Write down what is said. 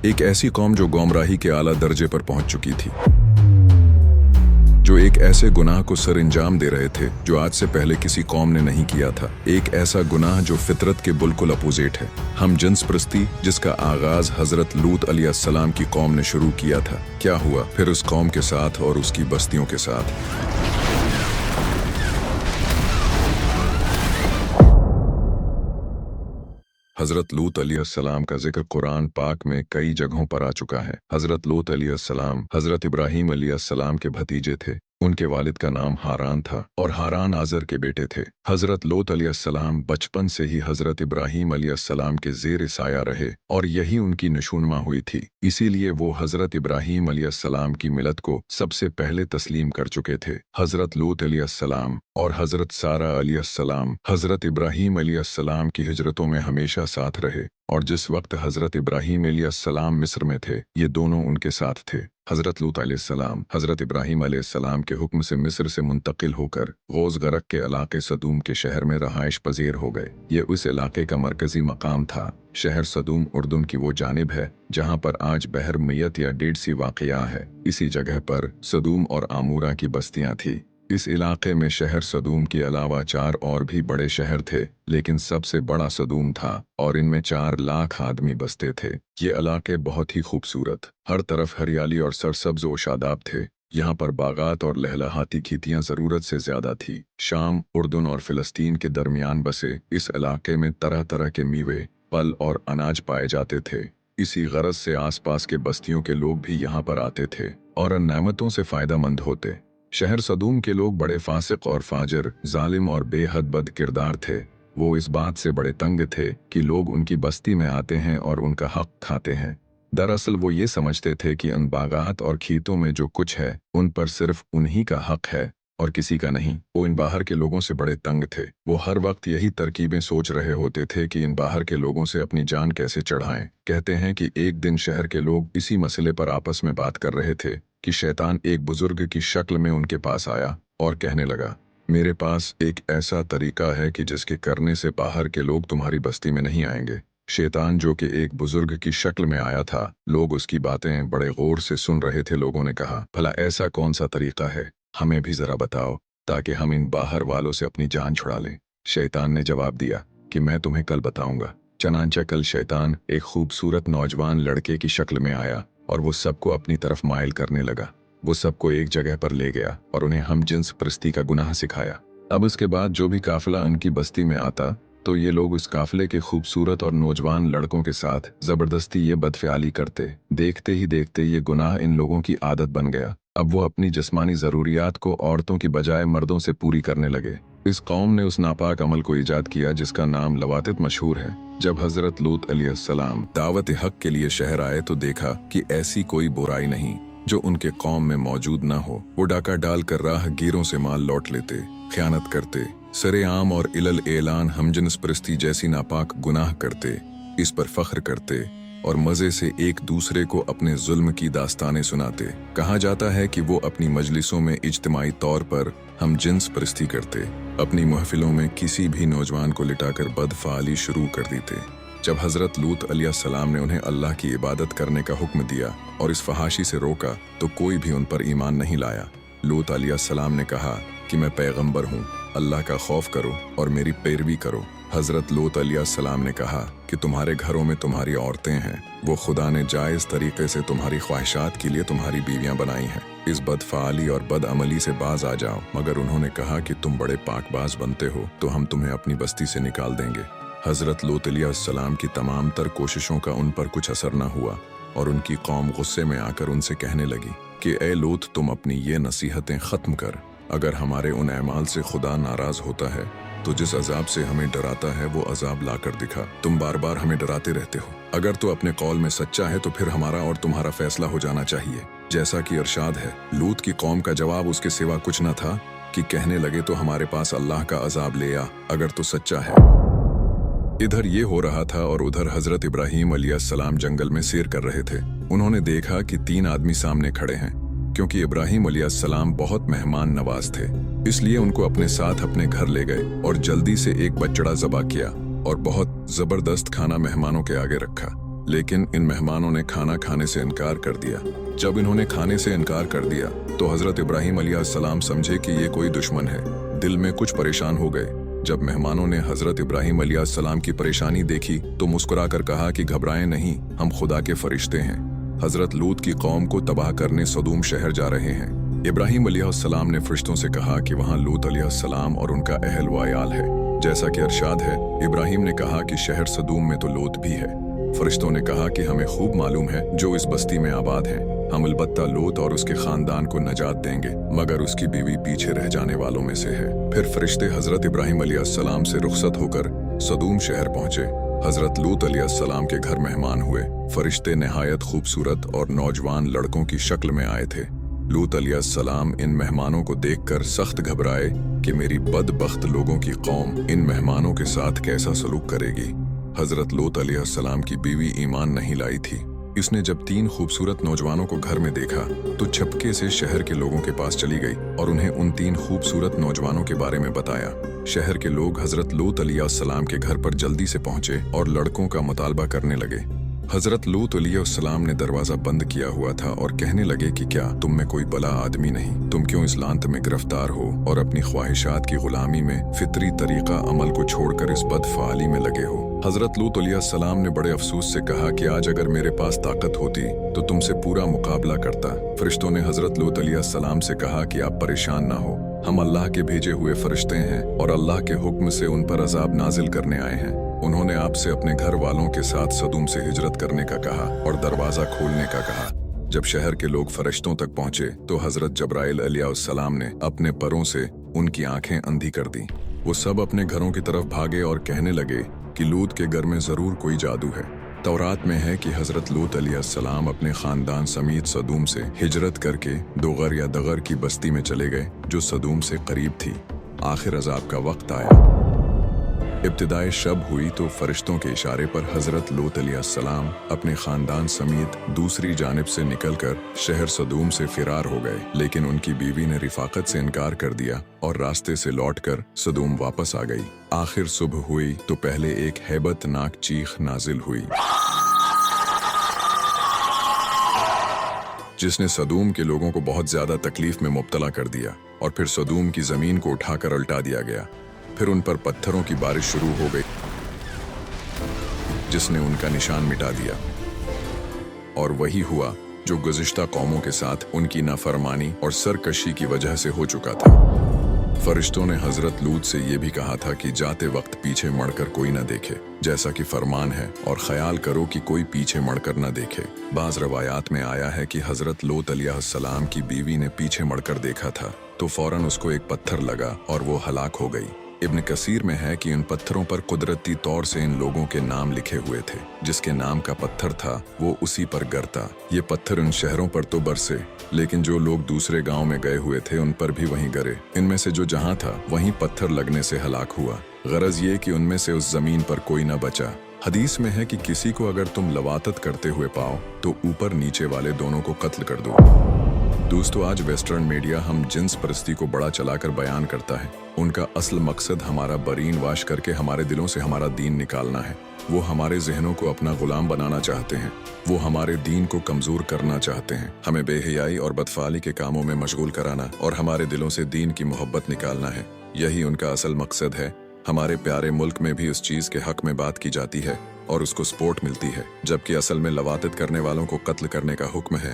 एक ऐसी कौम जो गुमराही के आला दर्जे पर पहुंच चुकी थी, जो एक ऐसे गुनाह को सर अंजाम दे रहे थे जो आज से पहले किसी कौम ने नहीं किया था। एक ऐसा गुनाह जो फितरत के बिल्कुल अपोजिट है। हम जिन्स परस्ती, जिसका आगाज हजरत लूत अलैहिस्सलाम की कौम ने शुरू किया था। क्या हुआ फिर उस कौम के साथ और उसकी बस्तियों के साथ? हजरत लूत अलैहिस्सलाम का जिक्र कुरान पाक में कई जगहों पर आ चुका है। हजरत लूत अलैहिस्सलाम हजरत इब्राहीम अलैहिस्सलाम के भतीजे थे। उनके वालिद का नाम हारान था और हारान आजर के बेटे थे। हजरत लूत अलैहिस्सलाम बचपन से ही हजरत इब्राहीम अलैहिस्सलाम के ज़ेर साया रहे और यही उनकी नशूनमा हुई थी। इसीलिए वो हजरत इब्राहीम अलैहिस्सलाम की मिलत को सबसे पहले तस्लीम कर चुके थे। हजरत लूत अलैहिस्सलाम और हजरत सारा अलैहिस्सलाम हजरत इब्राहीम अलैहिस्सलाम की हिजरतों में हमेशा साथ रहे और जिस वक्त हजरत इब्राहीम अलैहिस्सलाम मिस्र में थे, ये दोनों उनके साथ थे। हजरत लूत अलैहिस्सलाम हजरत इब्राहीम अलैहिस्सलाम के हुक्म से मिस्र से मुंतकिल होकर गौज़ गरक के इलाके सदूम के शहर में रहाइश पजीर हो गए। ये उस इलाके का मरकजी मकाम था। शहर सदूम उर्दुन की वो जानिब है जहाँ पर आज बहर मैयत या डेड सी वाक़या है। इसी जगह पर सदूम और आमूरा की बस्तियाँ थी। इस इलाके में शहर सदूम के अलावा 4 और भी बड़े शहर थे, लेकिन सबसे बड़ा सदूम था और इनमें 4 लाख आदमी बसते थे। ये इलाके बहुत ही खूबसूरत, हर तरफ हरियाली और सरसब्ज व शादाब थे। यहाँ पर बागात और लहलहाती खेतियाँ ज़रूरत से ज़्यादा थी। शाम, उर्दुन और फ़िलिस्तीन के दरमियान बसे इस इलाके में तरह तरह के मीवे, फल और अनाज पाए जाते थे। इसी गरज से आसपास के बस्तियों के लोग भी यहाँ पर आते थे और इन नेमतों से फ़ायदा मंद होते। शहर सदूम के लोग बड़े फासिक और फाजिर, जालिम और बेहद बद किरदार थे। वो इस बात से बड़े तंग थे कि लोग उनकी बस्ती में आते हैं और उनका हक खाते हैं। दरअसल वो ये समझते थे कि उन बागात और खेतों में जो कुछ है उन पर सिर्फ उन्हीं का हक है और किसी का नहीं। वो इन बाहर के लोगों से बड़े तंग थे। वो हर वक्त यही तरकीबें सोच रहे होते थे कि इन बाहर के लोगों से अपनी जान कैसे चढ़ाएं। कहते हैं कि एक दिन शहर के लोग इसी मसले पर आपस में बात कर रहे थे कि शैतान एक बुजुर्ग की शक्ल में उनके पास आया और कहने लगा, मेरे पास एक ऐसा तरीका है कि जिसके करने से बाहर के लोग तुम्हारी बस्ती में नहीं आएंगे। शैतान जो कि एक बुजुर्ग की शक्ल में आया था, लोग उसकी बातें बड़े गौर से सुन रहे थे। लोगों ने कहा, भला ऐसा कौन सा तरीका है, हमें भी जरा बताओ ताकि हम इन बाहर वालों से अपनी जान छुड़ा लें। शैतान ने जवाब दिया कि मैं तुम्हें कल बताऊंगा। चनांचा कल शैतान एक खूबसूरत नौजवान लड़के की शक्ल में आया और वो सबको अपनी तरफ माइल करने लगा। वो सबको एक जगह पर ले गया और उन्हें हम जिन्स परस्ती का गुनाह सिखाया। अब उसके बाद जो भी काफिला उनकी बस्ती में आता तो ये लोग उस काफिले के खूबसूरत और नौजवान लड़कों के साथ जबरदस्ती ये बदफ़ियाली करते। देखते ही देखते ये गुनाह इन लोगों की आदत बन गया। अब वो अपनी जिस्मानी ज़रूरियात को औरतों की बजाय मर्दों से पूरी करने लगे। इस कौम ने उस नापाक अमल को ईजाद किया जिसका नाम लवातित मशहूर है। जब हजरत लूत अलैहिस्सलाम दावत हक के लिए शहर आए तो देखा कि ऐसी कोई बुराई नहीं जो उनके कौम में मौजूद ना हो। वो डाका डालकर राहगीरों से माल लौट लेते, खयानत करते, सरेआम और इलल एलान हमजिन्स परस्ती जैसी नापाक गुनाह करते, इस पर फख्र करते और मजे से एक दूसरे को अपने जुल्म की दास्तानें सुनाते। कहा जाता है कि वो अपनी मजलिसों में इज्तिमाई तौर पर हम जिन्स परस्ती करते। अपनी महफिलों में किसी भी नौजवान को लिटाकर बदफाली शुरू कर देते। जब हजरत लूत अलैहिस्सलाम ने उन्हें अल्लाह की इबादत करने का हुक्म दिया और इस फहाशी से रोका तो कोई भी उन पर ईमान नहीं लाया। लूत अलैहिस्सलाम ने कहा कि मैं पैगंबर हूँ, अल्लाह का खौफ करो और मेरी पैरवी करो। हजरत लूत अलैहिस्सलाम ने कहा कि तुम्हारे घरों में तुम्हारी औरतें हैं, वो खुदा ने जायज़ तरीके से तुम्हारी ख्वाहिशात के लिए तुम्हारी बीवियां बनाई हैं। इस बदफाली और बदअमली से बाज आ जाओ। मगर उन्होंने कहा कि तुम बड़े पाकबाज बनते हो तो हम तुम्हें अपनी बस्ती से निकाल देंगे। हजरत लूत अलैहिस्सलाम की तमाम तर कोशिशों का उन पर कुछ असर न हुआ और उनकी कौम गुस्से में आकर उनसे कहने लगी कि ए लूत, तुम अपनी ये नसीहतें ख़त्म कर। अगर हमारे उन अमाल से खुदा नाराज़ होता है तो जिस अजाब से हमें डराता है वो अजाब ला कर दिखा। तुम बार बार हमें डराते रहते हो। अगर तू अपने कौल में सच्चा है तो फिर हमारा और तुम्हारा फैसला हो जाना चाहिए जैसा कि इरशाद है। लूत की कौम का जवाब उसके सिवा कुछ न था कि कहने लगे तो हमारे पास अल्लाह का अजाब ले आ अगर तू सच्चा है। इधर ये हो रहा था और उधर हजरत इब्राहीम अलैहिस्सलाम जंगल में सैर कर रहे थे। उन्होंने देखा कि 3 आदमी सामने खड़े हैं। क्योंकि इब्राहीम अलैहिस्सलाम बहुत मेहमान नवाज थे, इसलिए उनको अपने साथ अपने घर ले गए और जल्दी से एक बछड़ा ज़बा किया और बहुत ज़बरदस्त खाना मेहमानों के आगे रखा। लेकिन इन मेहमानों ने खाना खाने से इनकार कर दिया। जब इन्होंने खाने से इनकार कर दिया तो हजरत इब्राहीम अलैहिस्सलाम समझे कि ये कोई दुश्मन है। दिल में कुछ परेशान हो गए। जब मेहमानों ने हजरत इब्राहीम अलैहिस्सलाम की परेशानी देखी तो मुस्कुराकर कहा कि घबराएं नहीं, हम खुदा के फरिश्ते हैं। हजरत लूत की कौम को तबाह करने सदूम शहर जा रहे हैं। इब्राहीम अलैहिस्सलाम ने फरिश्तों से कहा कि वहाँ लूत अलैहिस्सलाम और उनका अहल व अयाल है। जैसा कि इरशाद है, इब्राहीम ने कहा कि शहर सदूम में तो लूत भी है। फरिश्तों ने कहा कि हमें खूब मालूम है जो इस बस्ती में आबाद हैं। हम अलबत्ता लूत और उसके खानदान को नजात देंगे, मगर उसकी बीवी पीछे रह जाने वालों में से है। फिर फरिश्ते हजरत इब्राहीम अलैहिस्सलाम से रुखसत होकर सदूम शहर पहुंचे। हजरत लूत अलैहिस्सलाम के घर मेहमान हुए। फरिश्ते नहायत खूबसूरत और नौजवान लड़कों की शक्ल में आए थे। लूत अलैहिस्सलाम इन मेहमानों को देखकर सख्त घबराए कि मेरी बदबख्त लोगों की कौम इन मेहमानों के साथ कैसा सलूक करेगी। हजरत लूत अलैहिस्सलाम की बीवी ईमान नहीं लाई थी। इसने जब 3 खूबसूरत नौजवानों को घर में देखा तो छपके से शहर के लोगों के पास चली गई और उन्हें उन 3 खूबसूरत नौजवानों के बारे में बताया। शहर के लोग हजरत लूत अलैहिस्सलाम के घर पर जल्दी से पहुंचे और लड़कों का मुतालबा करने लगे। हजरत लूत अलैहिस्सलाम ने दरवाजा बंद किया हुआ था और कहने लगे कि क्या तुम में कोई भला आदमी नहीं? तुम क्यों इस लांत में गिरफ्तार हो और अपनी ख्वाहिशात की गुलामी में फितरी तरीका अमल को छोड़कर इस बदफाली में लगे हो? हजरत लूत अलैहिस्सलाम ने बड़े अफसोस से कहा कि आज अगर मेरे पास ताकत होती तो तुमसे पूरा मुकाबला करता। फरिश्तों ने हजरत लूत अलैहिस्सलाम से कहा कि आप परेशान ना हो, हम अल्लाह के भेजे हुए फरिश्ते हैं और अल्लाह के हुक्म से उन पर अजाब नाजिल करने आए हैं। उन्होंने आपसे अपने घर वालों के साथ सदूम से हिजरत करने का कहा और दरवाजा खोलने का कहा। जब शहर के लोग फरिश्तों तक पहुंचे तो हजरत जब्राइल अलैहिस्सलाम ने अपने परों से उनकी आंखें अंधी कर दी। वो सब अपने घरों की तरफ भागे और कहने लगे कि लूत के घर में जरूर कोई जादू है। तौरात में है कि हजरत लूत अलैहिस्सलाम अपने खानदान समीत सदूम से हिजरत करके दोगर या दगर की बस्ती में चले गए जो सदूम से करीब थी। आखिर अजाब का वक्त आया। इब्तिदाई शब हुई तो फरिश्तों के इशारे पर हजरत लूत अलैहिस्सलाम अपने खानदान समीत दूसरी जानिब से निकलकर शहर सदूम से फिरार हो गए, लेकिन उनकी बीवी ने रिफाकत से इनकार कर दिया और रास्ते से लौटकर सदूम वापस आ गई। आखिर सुबह हुई तो पहले एक हैबतनाक चीख नाजिल हुई जिसने सदूम के लोगों को बहुत ज्यादा तकलीफ में मुब्तला कर दिया और फिर सदूम की जमीन को उठाकर उल्टा दिया गया। फिर उन पर पत्थरों की बारिश शुरू हो गई जिसने उनका निशान मिटा दिया। और वही हुआ जो गुज़िश्ता कौमों के साथ उनकी नाफरमानी और सरकशी की वजह से हो चुका था। फरिश्तों ने हजरत लूत से ये भी कहा था कि जाते वक्त पीछे मुड़कर कोई न देखे, जैसा कि फरमान है, और ख्याल करो कि कोई पीछे मुड़कर न देखे। बाज रवायात में आया है कि हजरत लूत अलैहिस्सलाम की बीवी ने पीछे मुड़कर देखा था तो फौरन उसको एक पत्थर लगा और वो हलाक हो गई। इब्न कसीर में है कि इन पत्थरों पर कुदरती तौर से इन लोगों के नाम लिखे हुए थे। जिसके नाम का पत्थर था वो उसी पर गिरता। ये पत्थर उन शहरों पर तो बरसे, लेकिन जो लोग दूसरे गांव में गए हुए थे उन पर भी वहीं गिरे। इनमें से जो जहां था वहीं पत्थर लगने से हलाक हुआ। गरज ये कि उनमें से उस जमीन पर कोई न बचा। हदीस में है कि किसी को अगर तुम लवातत करते हुए पाओ तो ऊपर नीचे वाले दोनों को कत्ल कर दो। दोस्तों, आज वेस्टर्न मीडिया हम जिन्स परस्ती को बड़ा चलाकर बयान करता है। उनका असल मकसद हमारा बरीन वाश करके हमारे दिलों से हमारा दीन निकालना है। वो हमारे जहनों को अपना गुलाम बनाना चाहते हैं। वो हमारे दीन को कमजोर करना चाहते हैं। हमें बेहयाई और बदफाली के कामों में मशगूल कराना और हमारे दिलों से दीन की मोहब्बत निकालना है। यही उनका असल मकसद है। हमारे प्यारे मुल्क में भी उस चीज के हक में बात की जाती है और उसको सपोर्ट मिलती है, जबकि असल में लवातत करने वालों को कत्ल करने का हुक्म है।